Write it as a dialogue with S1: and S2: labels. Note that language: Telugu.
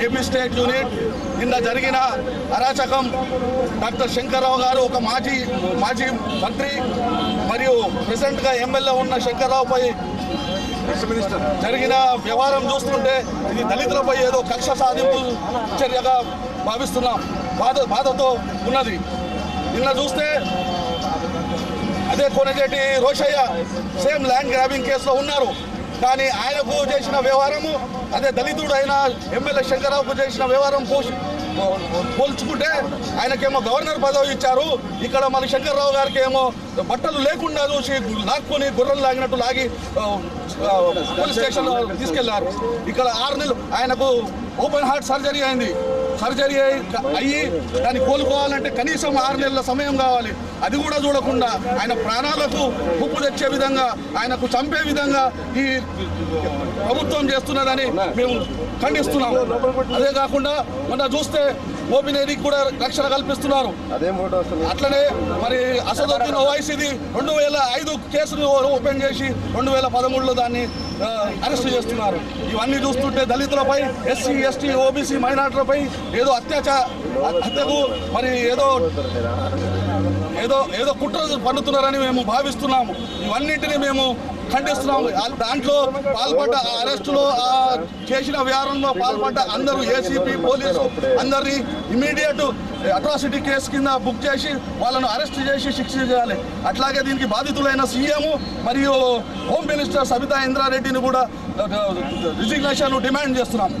S1: ఏపీ స్టేట్ యూనిట్ నిన్న జరిగిన అరాచకం డాక్టర్ శంకర్రావు గారు ఒక మాజీ మంత్రి మరియు ప్రెసిడెంట్గా ఎమ్మెల్యే ఉన్న శంకర్రావుపై జరిగిన వ్యవహారం చూస్తుంటే ఇది దళితులపై ఏదో కక్ష సాధింపు చర్యగా భావిస్తున్నాం. బాధతో ఉన్నది. నిన్న చూస్తే అదే కొనగేటి రోషయ్య సేమ్ ల్యాండ్ గ్రాబింగ్ కేసులో ఉన్నారు. కానీ ఆయనకు చేసిన వ్యవహారము అదే దళితుడు అయిన ఎమ్మెల్యే శంకర్రావుకు చేసిన వ్యవహారం పోల్చుకుంటే ఆయనకేమో గవర్నర్ పదవి ఇచ్చారు. ఇక్కడ మన శంకర్రావు గారికి ఏమో బట్టలు లేకుండా చూసి లాక్కొని గుర్రలు లాగినట్టు లాగి పోలీస్ స్టేషన్లో తీసుకెళ్లారు. ఇక్కడ 6 నెలలు ఆయనకు ఓపెన్ హార్ట్ సర్జరీ అయింది. సర్జరీ అయ్యి దాన్ని కోలుకోవాలంటే కనీసం 6 నెలల సమయం కావాలి. అది కూడా చూడకుండా ఆయన ప్రాణాలకు ముప్పు తెచ్చే విధంగా, ఆయనకు చంపే విధంగా ఈ ప్రభుత్వం చేస్తున్నదని మేము ఖండిస్తున్నాం. అదే కాకుండా మొన్న చూస్తే మోపినేనికి కూడా రక్షణ కల్పిస్తున్నారు. అట్లనే మరి అసదుద్దీన్ ఓవైసీది 2005 కేసును ఓపెన్ చేసి 2013లో దాన్ని అరెస్ట్ చేస్తున్నారు. ఇవన్నీ చూస్తుంటే దళితులపై, ఎస్సీ, ఎస్టీ, ఓబీసీ మైనార్టీలపై ఏదో హత్యకు మరి ఏదో కుట్ర పన్నుతున్నారని మేము భావిస్తున్నాము. ఇవన్నింటినీ మేము ఖండిస్తున్నాము. దాంట్లో పాల్పడ్డ అరెస్టులో చేసిన వ్యవహారంలో పాల్పడ్డ అందరూ ఏసీపీ, పోలీసు అందరినీ ఇమీడియట్ అట్రాసిటీ కేసు కింద బుక్ చేసి వాళ్ళను అరెస్ట్ చేసి శిక్ష చేయాలి. అట్లాగే దీనికి బాధితులైన సీఎం మరియు హోమ్ మినిస్టర్ సబితా ఇంద్రారెడ్డిని కూడా రిజిగ్నేషన్ డిమాండ్ చేస్తున్నాం.